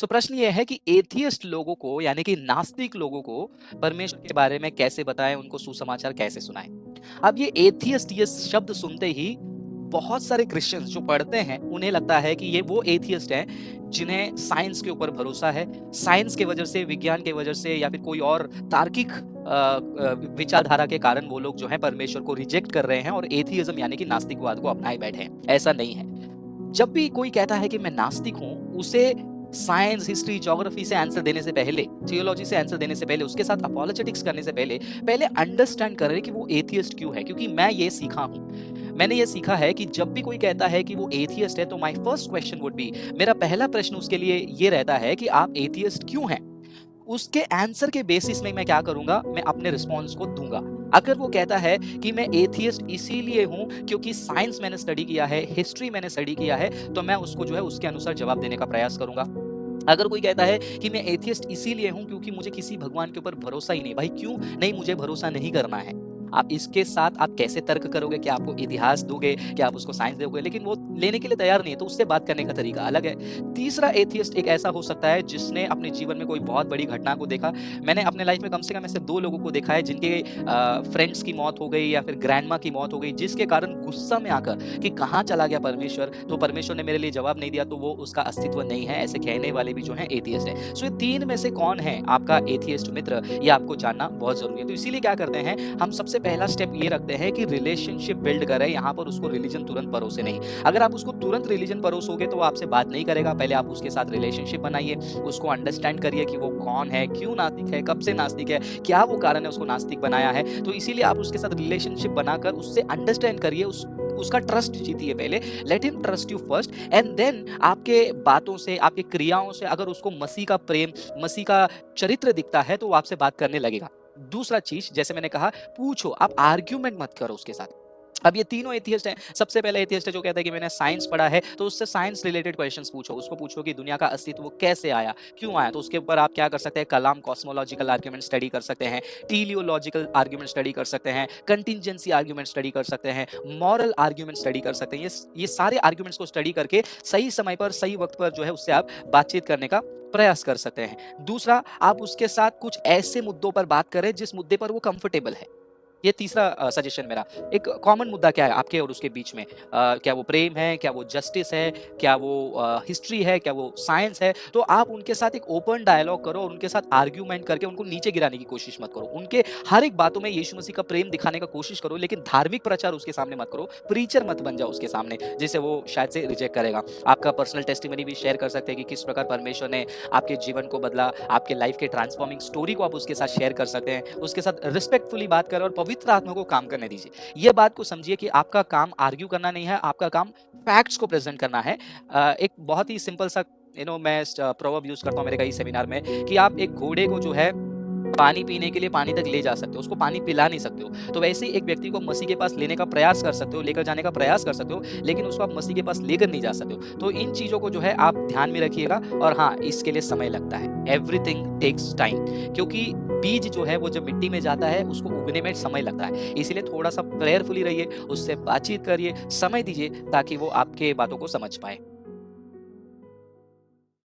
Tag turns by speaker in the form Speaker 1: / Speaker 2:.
Speaker 1: सो प्रश्न ये है कि एथियस्ट लोगों को यानी कि नास्तिक लोगों को परमेश्वर के बारे में कैसे बताएं, उनको सुसमाचार कैसे सुनाएं। अब ये शब्द सुनते ही बहुत सारे क्रिश्चियंस जो पढ़ते हैं उन्हें लगता है कि ये वो एथियस्ट हैं जिन्हें साइंस के ऊपर भरोसा है, साइंस के वजह से, विज्ञान के वजह से या फिर कोई और तार्किक विचारधारा के कारण वो लोग जो है परमेश्वर को रिजेक्ट कर रहे हैं और एथियज्म यानी कि नास्तिकवाद को अपनाए बैठे हैं। ऐसा नहीं है। जब भी कोई कहता है कि मैं नास्तिक हूं, उसे साइंस, हिस्ट्री, ज्योग्राफी से आंसर देने से पहले, थियोलॉजी से आंसर देने से पहले, उसके साथ अपोलोजेटिक्स करने से पहले पहले अंडरस्टैंड करें कि वो एथियस्ट क्यों है। क्योंकि मैं ये सीखा हूं, मैंने ये सीखा है कि जब भी कोई कहता है कि वो एथियस्ट है तो my first question would be, मेरा पहला प्रश्न उसके लिए ये रहता है कि आप एथियस्ट क्यों हैं। उसके आंसर के बेसिस में मैं क्या करूंगा, मैं अपने रिस्पॉन्स को दूंगा। अगर वो कहता है कि मैं एथियस्ट इसीलिए हूं क्योंकि साइंस मैंने स्टडी किया है, हिस्ट्री मैंने स्टडी किया है, तो मैं उसको जो है उसके अनुसार जवाब देने का प्रयास करूंगा। अगर कोई कहता है कि मैं एथियस्ट इसीलिए हूं क्योंकि मुझे किसी भगवान के ऊपर भरोसा ही नहीं, भाई क्यों नहीं, मुझे भरोसा नहीं करना है। आप इसके साथ आप कैसे तर्क करोगे, कि आपको इतिहास दोगे, कि आप उसको साइंस दोगे, लेकिन वो लेने के लिए तैयार नहीं है, तो उससे बात करने का तरीका अलग है। तीसरा एथियस्ट एक ऐसा हो सकता है जिसने अपने जीवन में कोई बहुत बड़ी घटना को देखा। मैंने अपने लाइफ में कम से कम ऐसे 2 लोगों को देखा है जिनके फ्रेंड्स की मौत हो गई या फिर ग्रैंडमा की मौत हो गई, जिसके कारण गुस्सा में आकर कि कहाँ चला गया परमेश्वर, तो परमेश्वर ने मेरे लिए जवाब नहीं दिया, तो वो उसका अस्तित्व नहीं है, ऐसे कहने वाले भी जो है एथियस्ट है। सो ये 3 में से कौन है आपका एथियस्ट मित्र, ये आपको जानना बहुत जरूरी है। तो इसीलिए क्या करते हैं, हम सबसे पहला स्टेप ये रखते हैं कि रिलेशनशिप बिल्ड करें। यहाँ पर उसको रिलीजन तुरंत परोसे नहीं। अगर आप उसको तुरंत रिलीजन परोसोगे तो वो आपसे बात नहीं करेगा। पहले आप उसके साथ रिलेशनशिप बनाइए, उसको अंडरस्टैंड करिए कि वो कौन है, क्यों नास्तिक है, कब से नास्तिक है, क्या वो कारण है उसको नास्तिक बनाया है। तो इसीलिए आप उसके साथ रिलेशनशिप बनाकर उससे अंडरस्टैंड करिए, उसका ट्रस्ट जीतिए पहले। Let him trust you first and then आपके बातों से, आपकी क्रियाओं से अगर उसको मसीह का प्रेम, मसीह का चरित्र दिखता है तो वो आपसे बात करने लगेगा। दूसरा चीज, जैसे मैंने कहा, पूछो, आप आर्ग्यूमेंट मत करो उसके साथ। अब ये तीनों एथियस्ट हैं। सबसे पहले एथियस्ट है जो कहता है कि मैंने साइंस पढ़ा है, तो उससे साइंस रिलेटेड क्वेश्चंस पूछो। उसको पूछो कि दुनिया का अस्तित्व कैसे आया, क्यों आया। तो उसके ऊपर आप क्या कर सकते हैं, कलाम कॉस्मोलॉजिकल आर्ग्यूमेंट स्टडी कर सकते हैं, टीलियोलॉजिकल आर्ग्यूमेंट स्टडी कर सकते हैं, कंटिजेंसी आर्ग्यूमेंट स्टडी कर सकते हैं, मॉरल आर्ग्यूमेंट स्टडी कर सकते हैं। ये सारे आर्ग्यूमेंट्स को स्टडी करके सही समय पर, सही वक्त पर जो है उससे आप बातचीत करने का प्रयास कर सकते हैं। दूसरा, आप उसके साथ कुछ ऐसे मुद्दों पर बात करें जिस मुद्दे पर वो कंफर्टेबल है। ये तीसरा सजेशन मेरा। एक कॉमन मुद्दा क्या है आपके और उसके बीच में, क्या वो प्रेम है, क्या वो जस्टिस है, क्या वो हिस्ट्री है, क्या वो साइंस है। तो आप उनके साथ एक ओपन डायलॉग करो, उनके साथ आर्ग्यूमेंट करके उनको नीचे गिराने की कोशिश मत करो। उनके हर एक बातों में यीशु मसीह का प्रेम दिखाने का कोशिश करो, लेकिन धार्मिक प्रचार उसके सामने मत करो। प्रीचर मत बन जाओ उसके सामने, जिसे वो शायद से रिजेक्ट करेगा। आपका पर्सनल टेस्टिमनी भी शेयर कर सकते हैं कि किस प्रकार परमेश्वर ने आपके जीवन को बदला, आपके लाइफ के ट्रांसफॉर्मिंग स्टोरी को आप उसके साथ शेयर कर सकते हैं। उसके साथ रिस्पेक्टफुली बात करें और पवित्र आत्मा को काम करने दीजिए। ये बात को समझिए कि आपका काम आर्ग्यू करना नहीं है, आपका काम फैक्ट्स को प्रेजेंट करना है। एक बहुत ही सिंपल सा मैं प्रोवर्ब यूज करता हूँ मेरे कई सेमिनार में, कि आप एक घोड़े को जो है पानी पीने के लिए पानी तक ले जा सकते हो, उसको पानी पिला नहीं सकते हो। तो वैसे ही एक व्यक्ति को मसीह के पास लेने का प्रयास कर सकते हो, लेकर जाने का प्रयास कर सकते हो, लेकिन उसको आप मसीह के पास लेकर नहीं जा सकते हो। तो इन चीज़ों को जो है आप ध्यान में रखिएगा। और हाँ, इसके लिए समय लगता है, एवरीथिंग टेक्स टाइम। क्योंकि बीज जो है वो जब मिट्टी में जाता है उसको उगने में समय लगता है। इसीलिए थोड़ा सा प्रेयरफुली रहिए, उससे बातचीत करिए, समय दीजिए ताकि वो आपके बातों को समझ पाए।